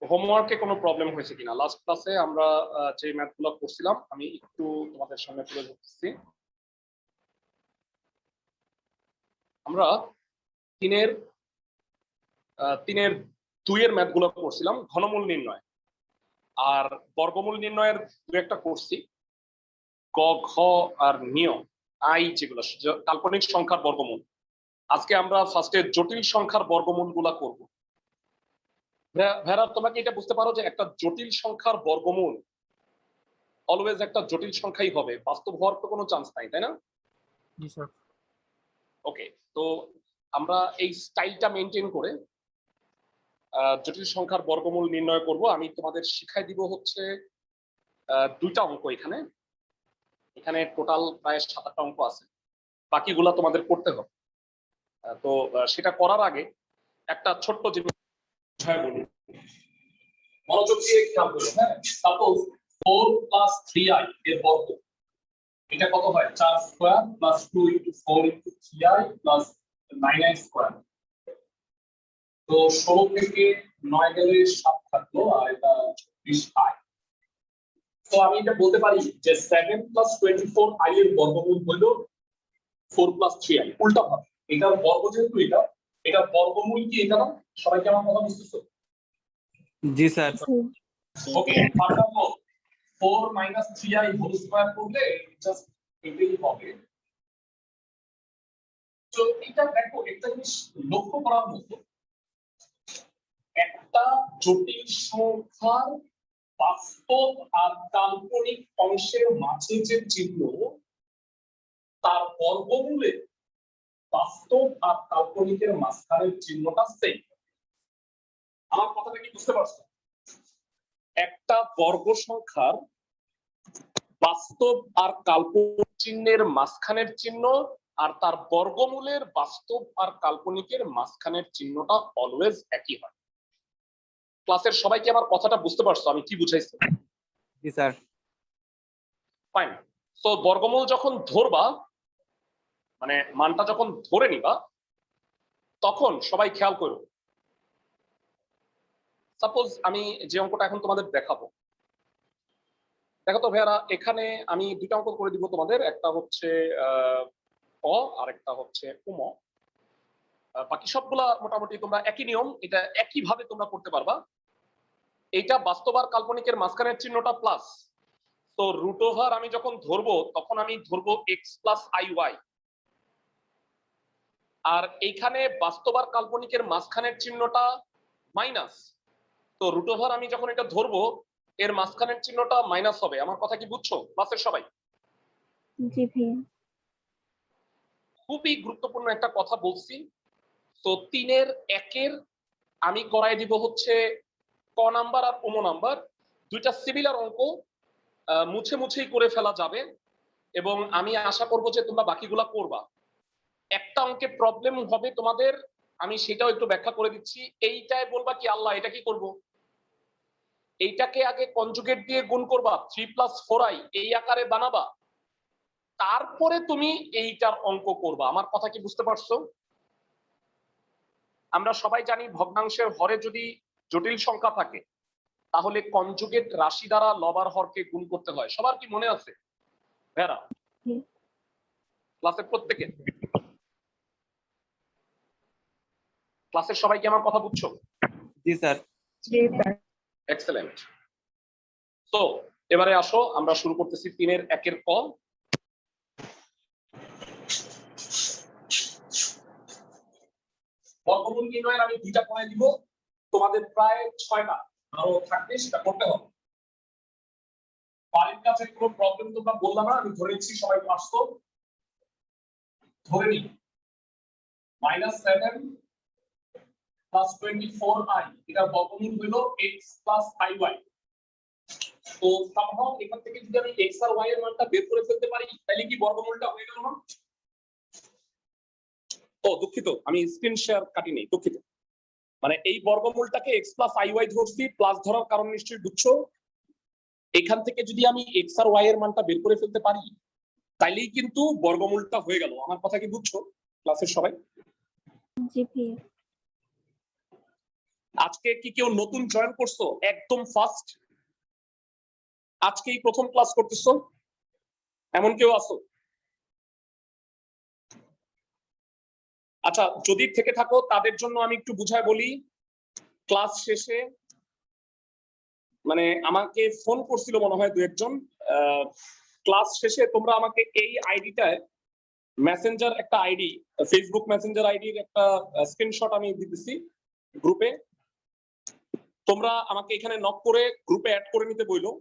হোমওয়ার্কে কোনো প্রবলেম হয়েছে কিনা? লাস্ট ক্লাসে আমরা যে ম্যাথগুলো করছিলাম আমি একটু তোমাদের সামনে তুলে ধরতেছি। আমরা তিনের 2 এর ম্যাথগুলো করছিলাম, ঘনমূল নির্ণয় আর বর্গমূল নির্ণয়ের দু একটা করছি, ক ঘ আর নিয়ম আই, যেগুলো কাল্পনিক সংখ্যার বর্গমূল। আজকে আমরা ফার্স্টে জটিল সংখ্যার বর্গমূল গুলা করবো। ভেড়া, তোমরা কি এটা বুঝতে পারো যে একটা জটিল সংখ্যার বর্গমূল অলওয়েজ একটা জটিল সংখ্যাই হবে, বাস্তব হওয়ার তো কোনো চান্স নাই, তাই না? জি স্যার। ওকে, তো আমরা এই স্টাইলটা মেনটেন করে জটিল সংখ্যার বর্গমূল নির্ণয় করব। আমি তোমাদের শিখাই দিব হচ্ছে 2টা অঙ্ক। এখানে টোটাল প্রায় 7-8টা অঙ্ক আছে, বাকিগুলা তোমাদের করতে হবে। তো সেটা করার আগে একটা ছোট্ট জিনিস বলি, মনোযোগ দিয়ে খেয়াল করো। হ্যাঁ, সাপোজ 4 + 3i এর বর্গ, এটা কত হয়? 4 square plus 2 * 4 * 3i plus 9i square. তো 16 থেকে 9 গেলে 7 থাকলো, আর এটা 24i। তো আমি এটা বলতে পারি যে 7 + 24i এর বর্গমূল হলো 4 + 3i। উল্টা ভাবে, এটার বর্গ যেহেতু এটা বর্গমূল কি এটা না? সবাই কি আমার কথা বুঝতেছো? জি স্যার। ওকে, ফার্স্ট 4 - 3i হোল স্কয়ার করলে জাস্ট এটাই হবে। তো এটা দেখো, একটা জিনিস লক্ষ্য করার মতো, একটা জটিল সংখ্যার বাস্তব আর কাল্পনিক অংশের মাঝে যে চিহ্ন, তার বর্গমূলে বাস্তব আর কাল্পনিকের মাঝখানের চিহ্নটা সেম। আমার কথাটা কি বুঝতে পারছো? একটা বর্গ সংখ্যার বাস্তব আর কাল্পনিক চিহ্নের মাঝখানের চিহ্ন আর তার বর্গমূলের বাস্তব আর কাল্পনিকের মাঝখানের চিহ্নটা অলওয়েজ একই হয়। ক্লাসের সবাই কি আমার কথাটা বুঝতে পারছো আমি কি বুঝাইছি? জি স্যার। ফাইন। তো বর্গমূল যখন ধরবা, মানে মানটা যখন ধরে নিবা, তখন সবাই খেয়াল করো। সাপোজ আমি যে অঙ্কটা এখন তোমাদের দেখাবো, দেখো তো ভাইয়ারা, এখানে আমি 2টা অঙ্ক করে দিব তোমাদের। একটা হচ্ছে ক আর একটা হচ্ছে উম। বাকি সবগুলা মোটামুটি তোমরা একই নিয়ম, এটা একই ভাবে তোমরা করতে পারবা। এইটা বাস্তব আর কাল্পনিকের মাঝখানের চিহ্নটা প্লাস, তো √ আমি যখন ধরবো তখন আমি ধরবো x + iy। আর এইখানে বাস্তব আর কাল্পনিকের মাঝখানের চিহ্নটা মাইনাস, তো √ আমি যখন এটা ধরবো এর মাঝখানের চিহ্নটা মাইনাস হবে। আমার কথা কি বুঝছো ক্লাসের সবাই? জি ভাইয়া। খুবই গুরুত্বপূর্ণ একটা কথা বলছি। তো 3-এর 1-এর আমি করাই দিব হচ্ছে ক নাম্বার আর উম নাম্বার, 2টা সিমিলার অঙ্ক মুছে মুছেই করে ফেলা যাবে, এবং আমি আশা করব যে তোমরা বাকিগুলা করবা। একটা অঙ্কে প্রবলেম হবে তোমাদের, আমি সেটাও একটু ব্যাখ্যা করে দিচ্ছি। এইটাই বলবা কি আল্লাহ এটা কি করব, এইটাকে আগে কনজুগেট দিয়ে গুণ করবা, 3 + 4i এই আকারে বানাবা, তারপরে তুমি এইটার অঙ্ক করবা। আমার কথা কি বুঝতে পারছো? আমরা সবাই জানি ভগ্নাংশের হরে যদি জটিল সংখ্যা থাকে তাহলে কনজুগেট রাশি দ্বারা লব আর হরকে গুণ করতে হয়। সবার কি মনে আছে ভেরা? ক্লাসের প্রত্যেকে, ক্লাসের সবাই কি আমার কথা বুঝছো? জি স্যার। জি স্যার। এক্সেলেন্ট। তো এবারে আসো আমরা শুরু করতেছি 3-এর 1-এর ক। বর্গমূল নির্ণয়ের আমি 2টা পড়াই দিব, তোমাদের প্রায় 6টা আরো থাকবে, সেটা করতে হবে। বাড়ির কাছে কোনো প্রবলেম তোমরা বললা না, আমি ধরে নিচ্ছি সবাই পারছো। ধরে নি -7 + 24i এটা বর্গমূল হলো x + iy। তো সামহাও এখান থেকে যদি আমি x আর y এর মানটা বের করে ফেলতে পারি তাহলে কি বর্গমূলটা হয়ে গেল না? ও দুঃখিত, আমি স্ক্রিন শেয়ার কাটিনি, দুঃখিত। মানে এই বর্গমূলটাকে x + iy ধরছি, প্লাস ধরার কারণ নিশ্চয়ই বুঝছো। এখান থেকে যদি আমি x আর y এর মানটা বের করে ফেলতে পারি তাইলেই কিন্তু বর্গমূলটা হয়ে গেল। আমার কথা কি বুঝছো ক্লাসের সবাই? জি ভাইয়া। আজকে আজকে কি কেউ নতুন জয়েন করছো একদম ফার্স্ট? আজকেই প্রথম ক্লাস করতেছো এমন কেউ আছো? আচ্ছা, যদি থেকে থাকো তাদের জন্য আমি একটু বুঝায় বলি। ক্লাস শেষে মানে আমাকে ফোন করছিল মনে হয় দু একজন। ক্লাস শেষে তোমরা আমাকে এই আইডিটায় মেসেঞ্জার একটা আইডি, ফেসবুক মেসেঞ্জার আইডির একটা স্ক্রিনশট আমি দিতেছি গ্রুপে। তোমরা আমাকে এখানে নক করে গ্রুপে অ্যাড করে নিতে বইলো।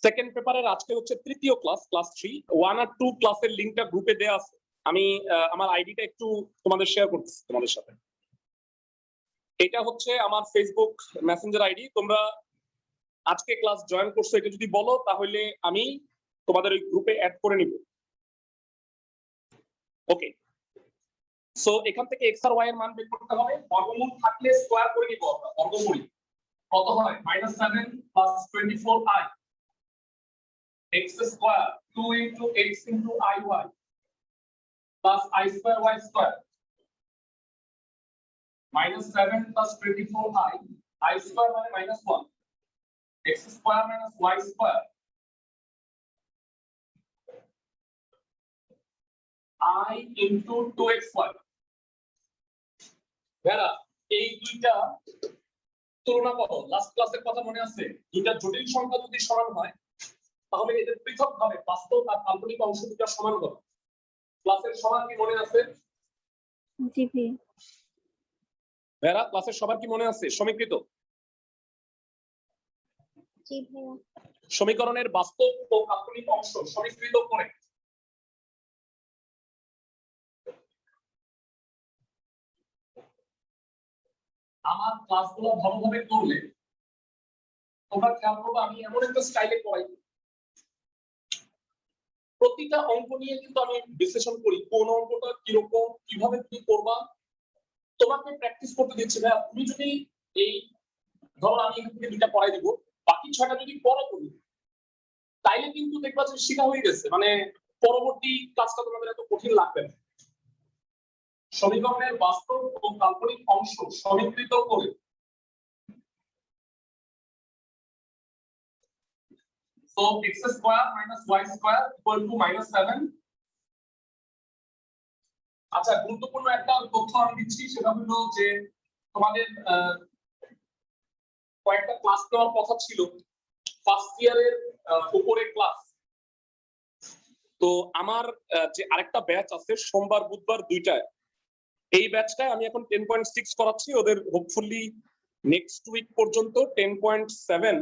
সেকেন্ড পেপারের আজকে হচ্ছে তৃতীয় ক্লাস, ক্লাস 3, 1 আর 2 ক্লাসের লিংকটা গ্রুপে দেয়া আছে। আমি আমার আইডিটা একটু তোমাদের শেয়ার করতেছি তোমাদের সাথে। এটা হচ্ছে আমার ফেসবুক মেসেঞ্জার আইডি। তোমরা আজকে ক্লাস জয়েন করছো এটা যদি বলো তাহলে আমি তোমাদের ওই গ্রুপে অ্যাড করে নিব। ওকে, সো এখান থেকে এক্স আর ওয়াই এর মান বের করতে হবে। বর্গমূল থাকলে স্কয়ার করে নিব আমরা। বর্গমূল কত হয়? -7 + 24i x square 2 * x * iy plus i square y square -7 + 24i i square মানে -1 x square - y square I into 2xy। Bera এই দুইটা তুলনা করো। লাস্ট ক্লাসের কথা মনে আছে? দুইটা জটিল সংখ্যা যদি সমান হয় তাহলে এদের পৃথকভাবে বাস্তব আর কাল্পনিক অংশ দুটো সমান করো। ক্লাসের সবার কি মনে আছে? জি ভাইয়া। বেরা ক্লাসের সবার কি মনে আছে? সমীকৃত জি ভাইয়া। সমীকরণের বাস্তব ও কাল্পনিক অংশ সমীকৃত করে আমার ক্লাসগুলো ভালোভাবে করলে তোমরা খেয়াল করবে আমি এমন একটা স্টাইলে পড়াই, প্রতিটা অঙ্ক নিয়ে কিন্তু আমি বিশ্লেষণ করি কোন অঙ্কটা কিরকম, কিভাবে তুমি করবা। তোমাকে প্র্যাকটিস করতে দিচ্ছি ভাই। তুমি যদি এই ধরো আমি এখান থেকে দুইটা পড়াই দিব, বাকি 6টা যদি পড়ো তুমি, তাইলে কিন্তু দেখবা যে শেখা হয়ে গেছে। মানে পরবর্তী ক্লাসটা তোমাদের এত কঠিন লাগবে না। সমীকরণের বাস্তব ও কাল্পনিক অংশ সমীকৃত করে so x square - y square equal to -7। আচ্ছা, গুরুত্বপূর্ণ একটা তথ্য আমি দিচ্ছি, সেটা হলো যে তোমাদের কয়েকটা ক্লাস দেওয়ার কথা ছিল ফার্স্ট ইয়ারের উপরে ক্লাস। তো আমার যে আরেকটা ব্যাচ আছে সোমবার বুধবার 2টায়, এই ব্যাচটায় আমি এখন 10.6 করাচ্ছি। ওদের হোপফুলি নেক্সট উইক পর্যন্ত 10.7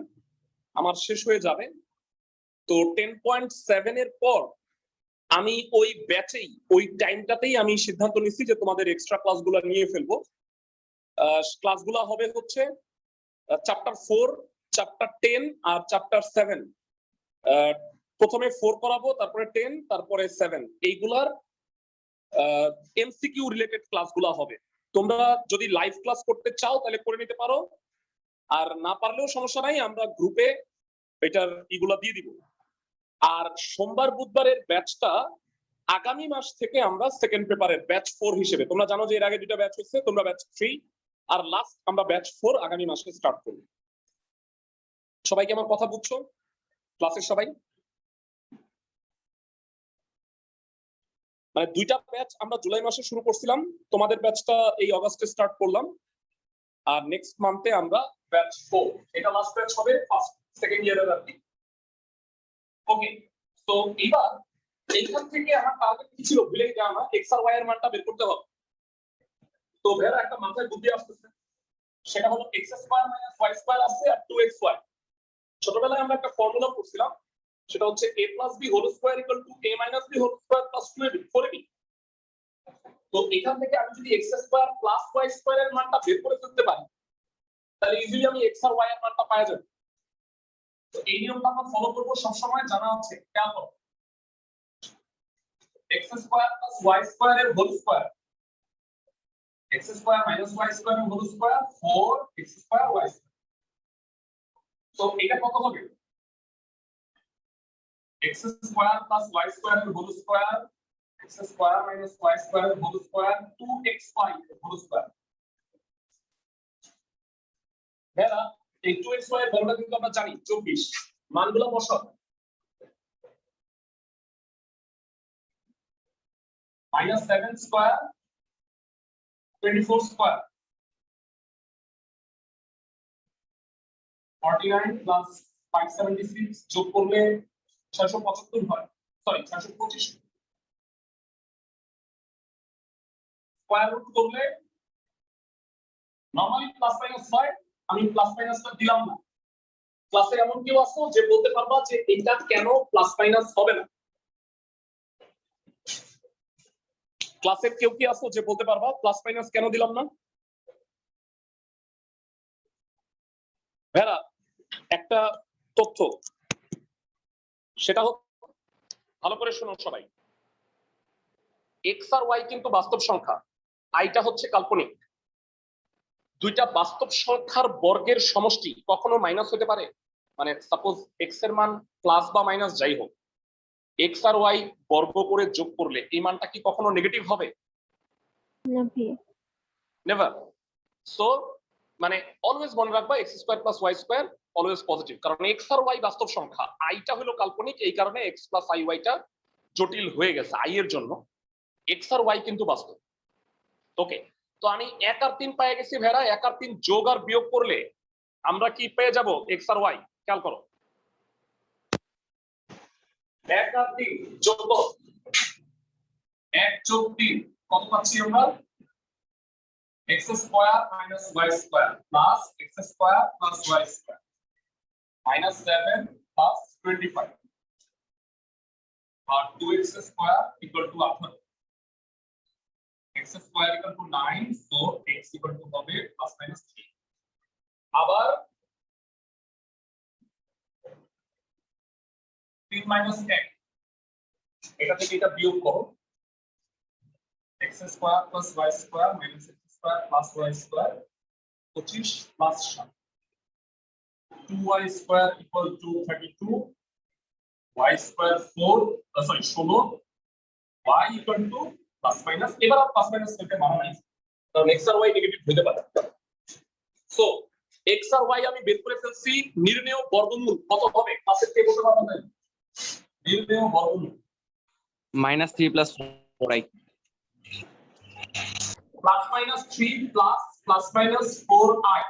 আমার শেষ হয়ে যাবে। তো 10.7 এর পর আমি ওই ব্যাচেই ওই টাইমটাতেই আমি সিদ্ধান্ত নিচ্ছি যে তোমাদের এক্সট্রা ক্লাসগুলো নিয়ে ফেলবো। ক্লাসগুলো হবে হচ্ছে চ্যাপ্টার 4, চ্যাপ্টার 10 আর চ্যাপ্টার 7। প্রথমে 4 করাবো, তারপরে 10, তারপরে 7। এইগুলার এমসিকিউ রিলেটেড ক্লাসগুলো হবে। তোমরা যদি লাইভ ক্লাস করতে চাও তাহলে করে নিতে পারো, আর না পারলেও সমস্যা নাই, আমরা গ্রুপে এটার ইগুলা দিয়ে দিব। আর সোমবার বুধবারের ব্যাচটা আগামী মাস থেকে আমরা সেকেন্ড পেপারের ব্যাচ 4 হিসেবে, তোমরা জানো যে এর আগে দুটো ব্যাচ হয়েছে, তোমরা ব্যাচ 3 আর লাস্ট আমরা ব্যাচ 4 আগামী মাসে স্টার্ট করব। সবাই কি আমার কথা বুঝছো? ক্লাসের সবাই? মানে দুইটা ব্যাচ আমরা জুলাই মাসে শুরু করছিলাম, তোমাদের ব্যাচটা এই অগাস্টে স্টার্ট করলাম, আর নেক্সট মান্থে আমরা ব্যাচ 4, এটা লাস্ট ব্যাচ হবে ফার্স্ট সেকেন্ড ইয়ারের আর কি। ওকে, তো এবার এইখান থেকে আমার টার্গেট কি ছিল ভুলে যাওয়া না, এক্স আর ওয়াই এর মানটা বের করতে হবে। তো ভেরা একটা মাথায় বুদ্ধি আসতেছে, সেটা হলো x স্কয়ার - y স্কয়ার আছে আর 2xy। ছোটবেলায় আমরা একটা ফর্মুলা পড়ছিলাম, সেটা হচ্ছে a + b whole square = a - b whole square + 2ab 4ab। তো এখান থেকে আমি যদি x স্কয়ার + y স্কয়ার এর মানটা বের করে ফেলতে পারি তাহলে ইজিলি আমি x আর y এর মানটা পাওয়া যাবে। তো এই নিয়মটা আমরা ফলো করব সব সময়, জানা আছে খেয়াল করো। x স্কয়ার + y স্কয়ার এর whole square, x square - y square এর whole square 4x square y square. তো এটা কত হবে? x স্কয়ার + y স্কয়ার এর whole square, x square - y square এর হোল স্কয়ার 2xy এর হোল স্কয়ার। ভাইরা এই 2xy এর ভ্যালুটা কিন্তু আমরা জানি 24, মানগুলো বসাও। -7 স্কয়ার 24 স্কয়ার 49 প্লাস 576 যোগ করলে 675 হয়, সরি 625, স্কয়ার রুট করলে নরমালি প্লাস মাইনাস হয়, আমি প্লাস মাইনাসটা দিলাম না। ক্লাসে এমন কেউ আসো যে বলতে পারবা যে এটা কেন প্লাস মাইনাস হবে না? ক্লাসে কেউ কি আসো যে বলতে পারবা প্লাস মাইনাস কেন দিলাম না? ভাইরা একটা তথ্য, সেটা ভালো করে শুনুন সবাই। এক্স আর ওয়াই কিন্তু বাস্তব সংখ্যা, আইটা হচ্ছে কাল্পনিক। দুইটা বাস্তব সংখ্যার বর্গের সমষ্টি কখনো মাইনাস হতে পারে? মানে সাপোজ এক্স এর মান প্লাস বা মাইনাস যাই হোক, এক্স আর ওয়াই বর্গ করে যোগ করলে এই মানটা কি কখনো নেগেটিভ হবে? না ভাইয়া। নেভার। সো মানে অলওয়েজ মনে রাখবা x square plus y square always positive, কারণ এক্স আর ওয়াই বাস্তব সংখ্যা, আইটা হলো কাল্পনিক, এই কারণে এক্স প্লাস আই ওয়াইটা জটিল হয়ে গেছে আই এর জন্য। এক্স আর ওয়াই কিন্তু বাস্তব। ওকে, তো আমি 1 আর 3 পেয়ে গেছি ভেড়া। 1 আর 3 যোগ আর বিয়োগ করলে আমরা কি পেয়ে যাব? এক্স আর ওয়াই। খেয়াল করো, 1 আর 3 যোগ 1 যোগ 3 কত পাচ্ছি আমরা? x square minus y square plus x square plus y square minus 7 plus 25 আর 2x square equal to 18, x square equal to 9, so x equal to হবে প্লাস মাইনাস 3। আবার 3 মাইনাস 1, এটা থেকে এটা বিয়োগ করো, x square plus y square minus x square plus y square 25 plus 7, 2y square equal two 32, y square 4 sorry 16, y equal to plus minus, এবার আর plus minus করতে মানা নাই কারণ x আর y নেগেটিভ হতে পারে। সো x আর y আমি বের করে ফেলছি। নির্ণেয় বর্গমূল কত হবে? ক্লাসে কে বলতে পারবে না? নির্ণেয় বর্গমূল -3 + 4i plus minus 3 plus minus 4i।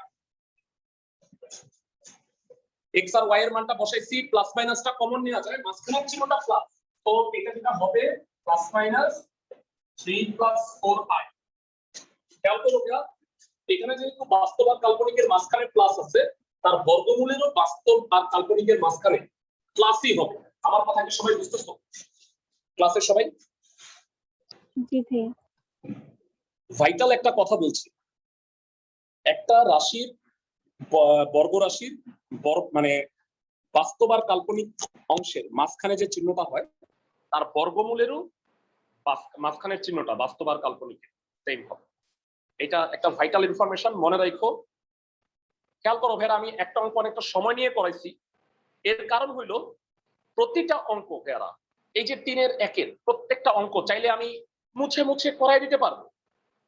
x আর y এর মানটা বসাইছি, প্লাস মাইনাসটা কমন নেওয়া যায়, মাঝখানের চিহ্নটা প্লাস, তো এটা যেটা হবে প্লাস মাইনাস 3 + 4i। খেয়াল করো এখানে যেহেতু বাস্তব আর কাল্পনিকের মাঝখানে প্লাস আছে, তার বর্গমূলেরও বাস্তব আর কাল্পনিকের মাঝখানে প্লাসই হবে। আমার কথা কি সবাই বুঝতেছো? ক্লাসের সবাই? জি ভাইয়া। ভাইটাল একটা কথা বলছি, একটা রাশির বর্গ রাশির মানে বাস্তব আর কাল্পনিক অংশের মাঝখানে যে চিহ্নটা হয়, তার বর্গমূলেরও মাঝখানের চিহ্নটা বাস্তব আর কাল্পনিকের সেম হবে। এটা একটা ভাইটাল ইনফরমেশন, মনে রাখো। খেয়াল করো ভেরা, আমি একটা অঙ্ক অনেকটা সময় নিয়ে করাইছি। এর কারণ হইলো প্রতিটা অঙ্ক ভেরা, এই যে 3 এর 1 এর প্রত্যেকটা অঙ্ক চাইলে আমি মুছে মুছে করাই দিতে পারবো।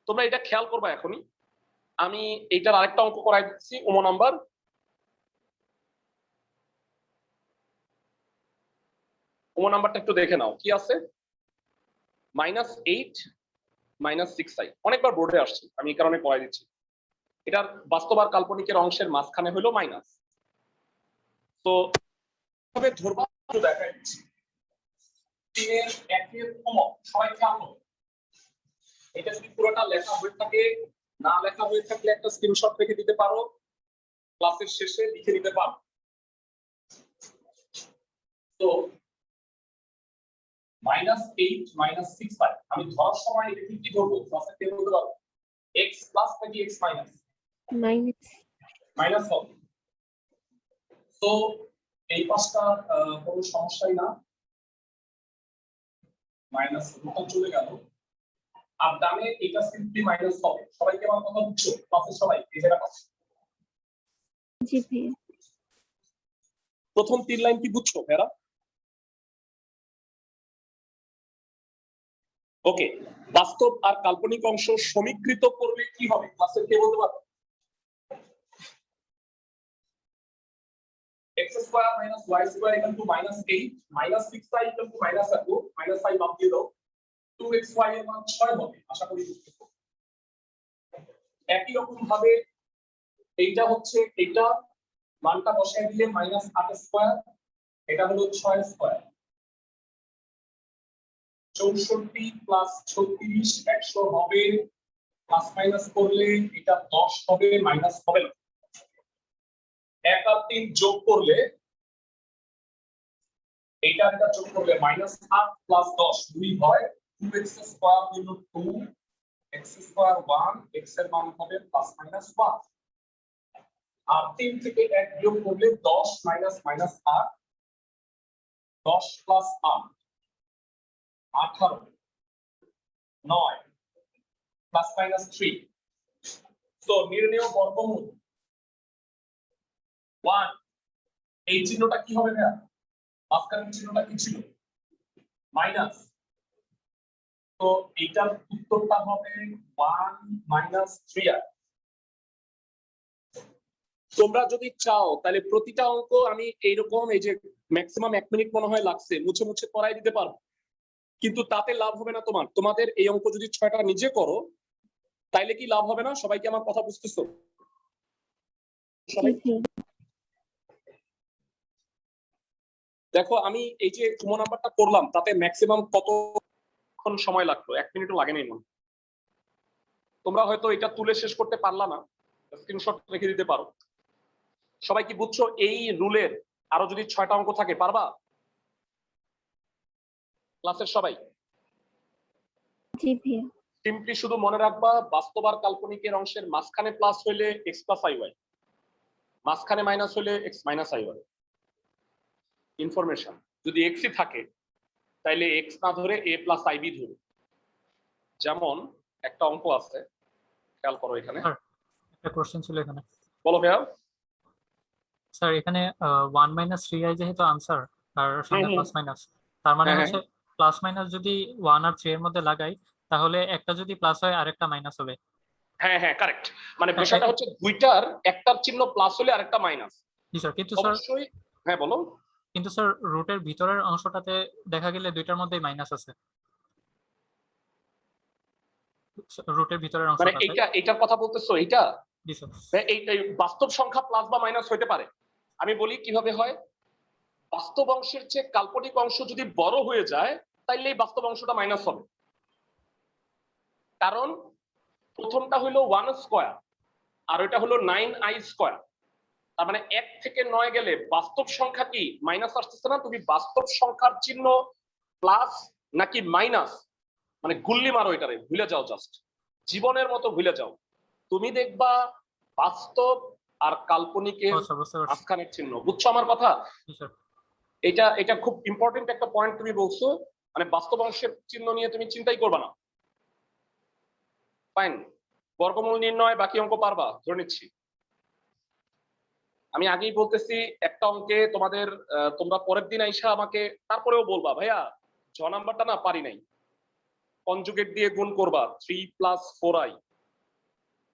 তোমরা এটা খেয়াল করবা। এখনই আমি এইটার আরেকটা অঙ্ক করাই দিচ্ছি। ওমো নাম্বার নাম্বারটা একটু দেখে নাও কি আছে। -8 -6i অনেকবার বোর্ডে আসছে, আমি এই কারণে করাই দিচ্ছি। এটার বাস্তব আর কাল্পনিকের অংশের মাঝখানে হলো মাইনাস। তো তবে ধরবা দেখা যাচ্ছে 3 এর 1 এর কমক, সবাই খেয়াল করো। এটা যদি পুরোটা লেখা হয়ে থাকে, না লেখা হয়ে থাকলে একটা স্ক্রিনশট রেখে দিতে পারো, ক্লাসের শেষে লিখে দিতে পারো। তো -8 -6i আমি ধরার সময় এটা কি ধরবো? ক্লাসে কে বলতে পারো? x প্লাস নাকি x মাইনাস? মাইনাস হবে। তো এই পাশটা কোনো সমস্যাই না, মাইনাস রুটটা চলে গেল। আর ডানে এটা সিম্পলি মাইনাস হবে। সবাই কি আমার কথা বুঝছো? ক্লাসের সবাই এই জায়গা পাচ্ছে? জি ভাইয়া। প্রথম 3 লাইন কি বুঝছো ভেরা? ওকে, বাস্তব আর কাল্পনিক অংশ সমীকৃত করলে কি হবে? ক্লাসের কে বলতে পারবে? x square minus y square equal two -8 -6y equal to -5 বাদ দিয়ে দাও 2xy এর মান 6 হবে আশা করি বুঝতে পারছো। একই রকম ভাবে এইটা হচ্ছে এটা মানটা বসায় দিলে -8 স্কয়ার এটা হলো 6 স্কয়ার 64 প্লাস 36 100 হবে প্লাস মাইনাস করলে এটা 10 হবে মাইনাস হবে না 1 আর 3 যোগ করলে এইটা এটা যোগ করলে -8 প্লাস 10 2 হয় 2x square into 2 x square 1 x এর মান হবে প্লাস মাইনাস 1 আর 3 থেকে 1 বিয়োগ করলে 10 মাইনাস 8 10 প্লাস 8 18 9 প্লাস মাইনাস 3 তো নির্ণেয় বর্গমূল 1 এই চিহ্নটা কি হবে ভাইয়া মাঝখানের চিহ্নটা কি ছিল মাইনাস তো এইটার উত্তরটা হবে 1 মাইনাস 3r তোমরা যদি চাও তাহলে প্রতিটা অঙ্ক আমি এইরকম এই যে ম্যাক্সিমাম 1 মিনিট মনে হয় লাগছে মুছে মুছে করাই দিতে পারবো কিন্তু তাতে লাভ হবে না তোমাদের এই অঙ্ক যদি 6টা নিজে করো তাইলে কি লাভ হবে না সবাই কি আমার কথা বুঝতেছো সবাই দেখো আমি এই যে চুমো নাম্বারটা করলাম তাতে ম্যাক্সিমাম কতক্ষণ সময় লাগলো 1 মিনিটও লাগে নাই তোমরা হয়তো এটা তুলে শেষ করতে পারলা না স্ক্রিনশট রেখে দিতে পারো সবাই কি বুঝছো এই রুলের আরো যদি 6টা অঙ্ক থাকে পারবা ক্লাসের সবাই জি ভাইয়া সিম্পলি শুধু মনে রাখবা বাস্তব আর কাল্পনিকের অংশের মাঝখানে প্লাস হইলে x প্লাস iy মাঝখানে মাইনাস হইলে x মাইনাস iy ইনফরমেশন যদি x ই থাকে তাইলে x না ধরে a প্লাস ib ধরে যেমন একটা অঙ্ক আছে খেয়াল করো এখানে একটা কোশ্চেন ছিল এখানে বলো ভাইয়া স্যার এখানে 1 মাইনাস 3i যেহেতু আনসার আর সামনে প্লাস মাইনাস তার মানে হচ্ছে প্লাস মাইনাস যদি 1 আর 3 এর মধ্যে লাগাই তাহলে একটা যদি প্লাস হয় আরেকটা মাইনাস হবে হ্যাঁ হ্যাঁ কারেক্ট মানে বিষয়টা হচ্ছে দুইটার একটার চিহ্ন প্লাস হলে আরেকটা মাইনাস জি স্যার কিন্তু স্যার অবশ্যই হ্যাঁ বলো কিন্তু স্যার রুটের ভিতরের অংশটাতে দেখা গেলে দুইটার মধ্যেই মাইনাস আছে রুটের ভিতরের মানে অংশটাতে এইটার কথা বলতেছো এইটা জি স্যার এই বাস্তব সংখ্যা প্লাস বা মাইনাস হতে পারে আমি বলি কিভাবে হয় বাস্তব অংশের চেয়ে কাল্পনিক অংশ যদি বড় হয়ে যায় তাইলে এই বাস্তব অংশটা মাইনাস হবে কারণ প্রথমটা হলো 1 স্কয়ার আর ওটা হলো 9i স্কয়ার তার মানে 1 থেকে 9 গেলে বাস্তব সংখ্যা কি মাইনাস আসতেছে না তুমি বাস্তব সংখ্যার চিহ্ন প্লাস নাকি মাইনাস মানে গুল্লি মারো এটারে ভুলে যাও জাস্ট জীবনের মতো ভুলে যাও তুমি দেখবা বাস্তব আর কাল্পনিকের মাঝখানের চিহ্ন বুঝছো আমার কথা এটা খুব ইম্পর্টেন্ট একটা পয়েন্ট তুমি বলছো মানে বাস্তব অংশের চিহ্ন নিয়ে তুমি চিন্তাই করবে না ফাইন বর্গমূল নির্ণয় বাকি অঙ্ক পারবা ধরে নিচ্ছি আমি আগেই বলতেছি একটা অঙ্কে তোমাদের তোমরা পরের দিন আইসা আমাকে তারপরেও বলবা ভাইয়া ছ নাম্বারটা না পারি নাই কনজুগেট দিয়ে গুণ করবা 3 প্লাস 4i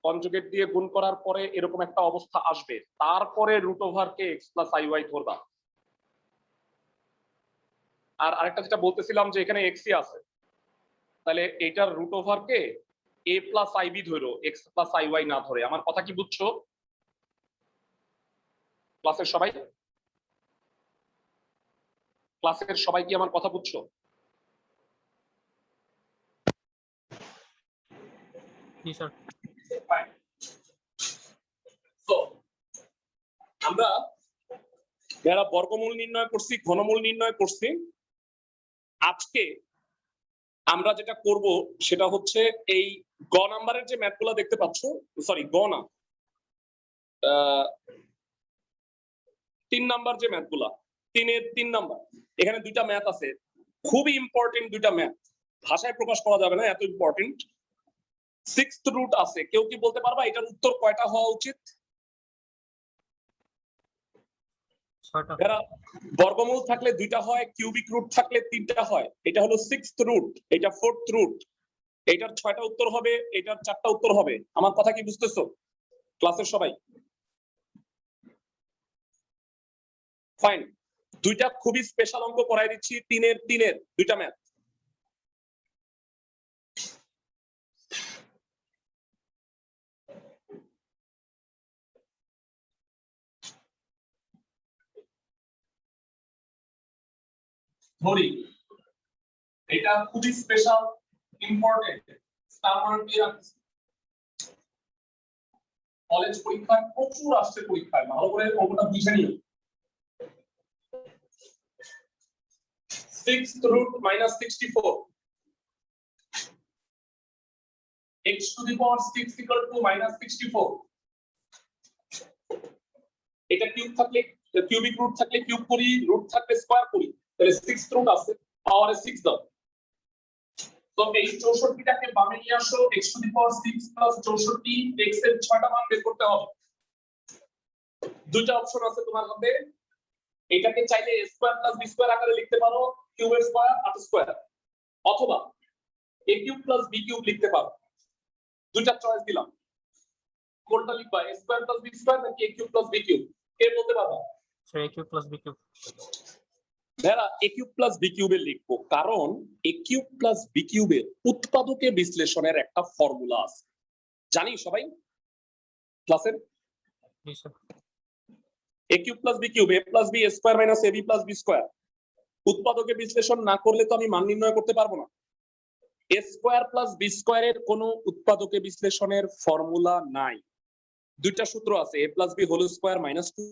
কনজুগেট দিয়ে গুণ করার পরে এরকম একটা অবস্থা আসবে তারপরে রুট ওভার কে x প্লাস iy ধরবা আর আরেকটা যেটা বলতেছিলাম যে এখানে x ই আছে তাহলে এইটার রুট ওভার কে a প্লাস ib ধরো x প্লাস iy না ধরে আমার কথা কি বুঝছো ক্লাসের সবাই কি আমার কথা বুঝছো জি স্যার তো আমরা যারা বর্গমূল নির্ণয় করছি ঘনমূল নির্ণয় করছি আজকে আমরা যেটা করব সেটা হচ্ছে এই গ নাম্বারের যে ম্যাথগুলো দেখতে পাচ্ছ সরি গ না 3 নাম্বার যে ম্যাথগুলা 3 নাম্বার এখানে দুইটা ম্যাথ আছে খুবই ইম্পর্টেন্ট দুইটা ম্যাথ ভাষায় প্রকাশ করা যাবে না এত ইম্পর্টেন্ট 6th রুট আছে কেউ কি বলতে পারবা এটার উত্তর কয়টা হওয়া উচিত বর্গমূল থাকলে 2টা হয় কিউবিক রুট থাকলে 3টা হয় এটা হলো 6th রুট এটা 4th রুট এটার 6টা উত্তর হবে এটার 4টা উত্তর হবে আমার কথা কি বুঝতেছো ক্লাসের সবাই ফাইন, দুইটা খুবই স্পেশাল অঙ্ক করাই দিচ্ছি, তিনের দুইটা ম্যাথ। ধরি এটা খুবই স্পেশাল ইম্পর্টেন্ট, কলেজ পরীক্ষায় প্রচুর আসছে, পরীক্ষায় ভালো করে অঙ্কটা বুঝে নিও। 6th root minus 64 x to the power 6 equal to minus 64, এটা কিউব থাকলে কিউবিক রুট থাকলে কিউব করি, রুট থাকলে স্কয়ার করি, তাহলে 6th রুট আছে পাওয়ারে 6 দাও। তো এই 64টাকে বামে নিয়ে আসো, x to the power 6 plus 64, x এর 6টা মান বের করতে হবে। দুইটা অপশন আছে তোমার হাতে, এটাকে চাইলে a square plus b square আকারে লিখতে পারো, কিউব এর স্কয়ার আর স্কয়ার, অথবা a cube plus b cube লিখতে পারো। দুইটা চয়েস দিলাম, কোনটা লিখবা, a square plus b square নাকি a cube plus b cube, কে বলতে পারবা? Sir a cube plus b cube. যারা a কিউব প্লাস b কিউবে লিখবো, কারণ a কিউব প্লাস b কিউবের উৎপাদকে বিশ্লেষণের একটা ফর্মুলা আছে, জানি সবাই ক্লাসের। জি sir. a cube plus b cube, a plus b square minus ab plus b square, উৎপাদকে বিশ্লেষণ না করলে তো আমি মান নির্ণয় করতে পারবো না। a স্কয়ার প্লাস b স্কয়ারের কোনো উৎপাদকে বিশ্লেষণের ফর্মুলা নাই, দুইটা সূত্র আছে, a plus b whole square minus 2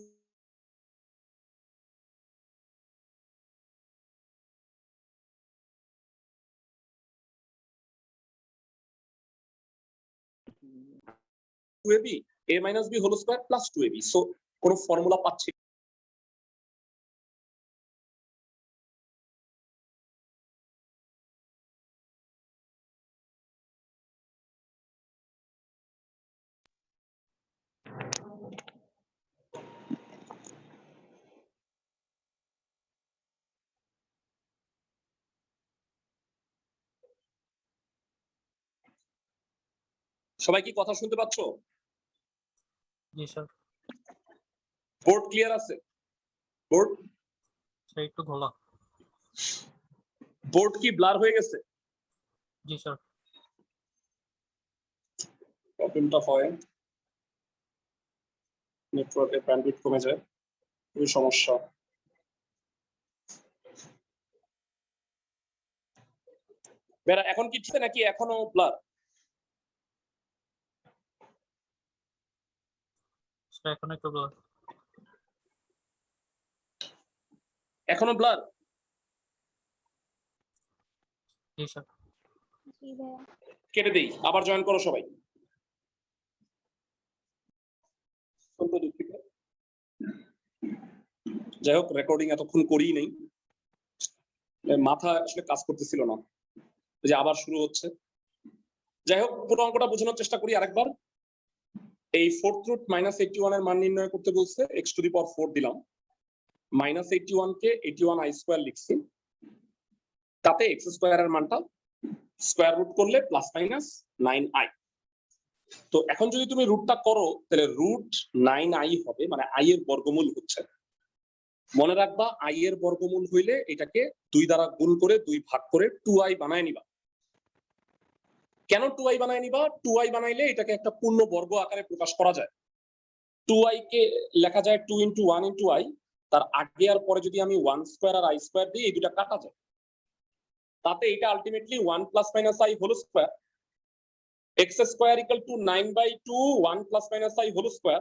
2ab, a minus b whole square plus 2ab, so কোন ফর্মুলা পাচ্ছি। সবাই কি কথা শুনতে পাচ্ছো? জি স্যার। বোর্ড ক্লিয়ার আছে? বোর্ড স্যার একটু ঘোলা। বোর্ড কি ব্লার হয়ে গেছে? জি স্যার। প্রবলেমটা হয় নেটওয়ার্কের ব্যান্ডউইথ কমে যায়, এই সমস্যা। বেরা এখন কি ঠিক নাকি এখনো ব্লার? স্যার এখন একটু ঘোলা। এখনো ব্লার? জি স্যার। জি ভাইয়া। কেটে দেই, আবার জয়েন করো সবাই। যাই হোক, রেকর্ডিং এতক্ষণ করিই নেই, মাথা আসলে কাজ করতেছিল না, যে আবার শুরু হচ্ছে। যাই হোক, পুরো অঙ্কটা বোঝানোর চেষ্টা করি আরেকবার। এই 4th রুট মাইনাস 81 এর মান নির্ণয় করতে বলছে, x টু দি পাওয়ার 4 দিলাম, মাইনাস 81 কে 81 i স্কয়ার লিখছি, তাতে x স্কয়ার এর মানটা স্কয়ার রুট করলে প্লাস মাইনাস 9i। তো এখন যদি তুমি রুটটা করো, তাহলে রুট 9i হবে, মানে i এর বর্গমূল হচ্ছে। মনে রাখবা, i এর বর্গমূল হইলে এটাকে 2 দ্বারা গুণ করে 2 ভাগ করে 2i বানায় নিবা। কেন 2i বানায় নিবা? 2i বানাইলে এটাকে একটা পূর্ণ বর্গ আকারে প্রকাশ করা যায়। 2i কে লেখা যায় 2 into 1 into i, তার আগে আর পরে যদি আমি 1 স্কয়ার আর i স্কয়ার দিই, এই দুটো কাটা যায়, তাতে এটা ultimately 1 plus minus i whole square, x square equal to 9/2 1 plus minus i whole square,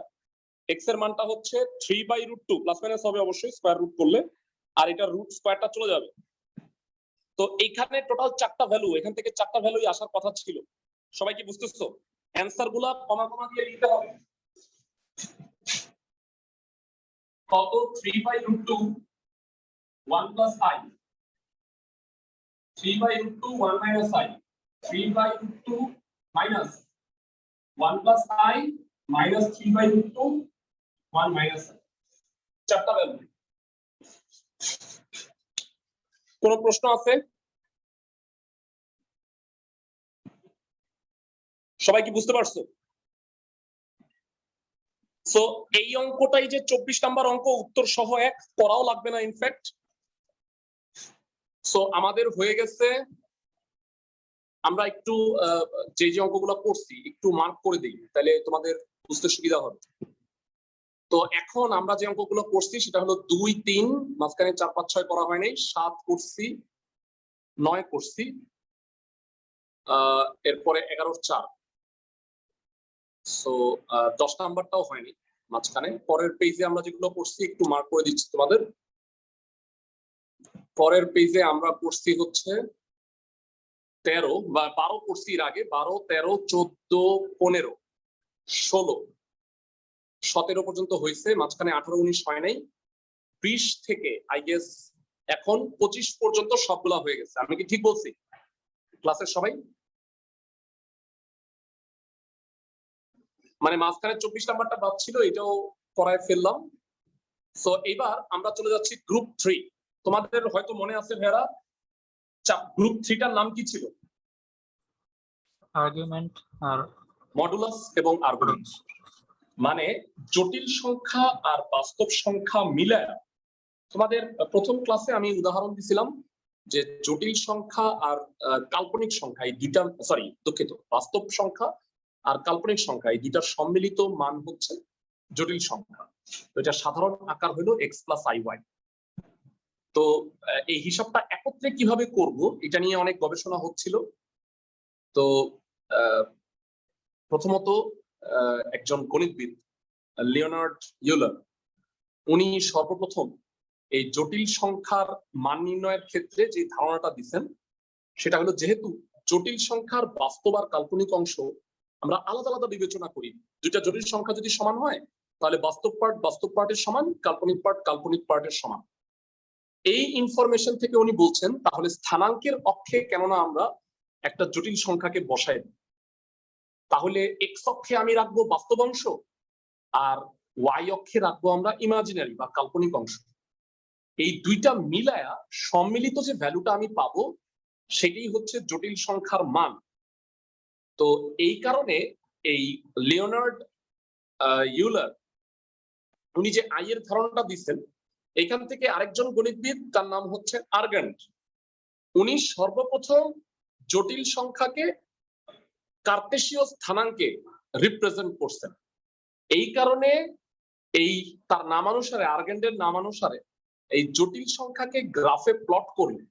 x এর মানটা হচ্ছে 3/√2, প্লাস মাইনাস হবে অবশ্যই স্কয়ার রুট করলে, আর এটা রুট স্কয়ারটা চলে যাবে। তো এইখানে টোটাল 4টা ভ্যালু, এখান থেকে 4টা ভ্যালুই আসার কথা ছিল। সবাই কি বুঝতেছো? অ্যানসার গুলা কমা কমা দিয়ে লিখতে হবে। কত? 3/√2 1 plus i, 3/√2 1 minus i, 3/√2 minus 1 plus i minus 3/√2 1 minus i, 4টা ভ্যালু। কোন প্রশ্ন আছে? সবাই কি বুঝতে পারছো? সো এই অঙ্কটাই যে 24 নাম্বার অঙ্ক, উত্তর সহ এক, করাও লাগবে না ইনফ্যাক্ট। সো আমাদের হয়ে গেছে, আমরা একটু যে যে অঙ্কগুলো করছি একটু মার্ক করে দিই, তাহলে তোমাদের বুঝতে সুবিধা হবে। তো এখন আমরা যে অঙ্কগুলো করছি সেটা হলো 2, 3, মাঝখানে 4, 5, 6 করা হয়নি, 7 করছি, 9 করছি, এরপরে 11, 4। সো 10 নাম্বারটাও হয়নি মাঝখানে। পরের পেজে আমরা যেগুলো করছি একটু মার্ক করে দিচ্ছি তোমাদের। পরের পেজে আমরা করছি হচ্ছে 13 বা 12 করছি এর আগে, 12, 13, 14, 15, 16, 17 পর্যন্ত হয়েছে, মাঝখানে 18, 19 হয় নাই। 20 থেকে আই গেস এখন 25 পর্যন্ত সবগুলা হয়ে গেছে। আমি কি ঠিক বলছি ক্লাসের সবাই? মানে মাঝখানে 24 নাম্বারটা বাদ ছিল, এটাও করায় ফেললাম। সো এবার আমরা চলে যাচ্ছি গ্রুপ 3। তোমাদের হয়তো মনে আছে ভাইরা, গ্রুপ 3টার নাম কি ছিল? আর্গুমেন্ট আর মডুলাস এবং আর্গুমেন্ট। মানে জটিল সংখ্যা আর বাস্তব সংখ্যা মিলায়া। তোমাদের প্রথম ক্লাসে আমি উদাহরণ দিছিলাম যে জটিল সংখ্যা আর কাল্পনিক সংখ্যা, এই দুইটা, সরি দুঃখিত, বাস্তব সংখ্যা আর কাল্পনিক সংখ্যা, এই দুইটার সম্মিলিত মান হচ্ছে জটিল সংখ্যা। তো এটা সাধারণ আকার হলো x + iy। তো এই হিসাবটা একত্রে কিভাবে করব এটা নিয়ে অনেক গবেষণা হচ্ছিল। তো প্রথমত একজন গণিতবিদ লিওনার্ড ইউলার, উনি সর্বপ্রথম এই জটিল সংখ্যার মান নির্ণয়ের ক্ষেত্রে যে ধারণাটা দিচ্ছেন সেটা হলো, যেহেতু জটিল সংখ্যার বাস্তব আর কাল্পনিক অংশ আমরা আলাদা আলাদা বিবেচনা করি, দুইটা জটিল সংখ্যা যদি সমান হয় তাহলে বাস্তব পার্টের সমান, কাল্পনিক পার্টের সমান। এই ইনফরমেশন থেকে উনি বলছেন তাহলে স্থানাঙ্কের অক্ষে কেননা আমরা একটা জটিল সংখ্যাকে বসাই দিই, তাহলে এক্স অক্ষে আমি রাখবো বাস্তব অংশ আর ওয়াই অক্ষে রাখবো আমরা ইমাজিনারি বা কাল্পনিক অংশ। এই দুইটা মিলায়া সম্মিলিত যে ভ্যালুটা আমি পাবো সেটাই হচ্ছে জটিল সংখ্যার মান। তো এই কারণে এই লিওনার্ড ইউলার উনি যে আই এর ধারণাটা দিচ্ছেন, এখান থেকে আরেকজন গণিতবিদ, তার নাম হচ্ছে আর্গেন্ট, উনি সর্বপ্রথম জটিল সংখ্যাকে কার্তেশীয় স্থানাঙ্কে রিপ্রেজেন্ট করছেন। এই কারণে এই তার নামানুসারে, আর্গেন্টের নামানুসারে এই জটিল সংখ্যাকে গ্রাফে প্লট করলে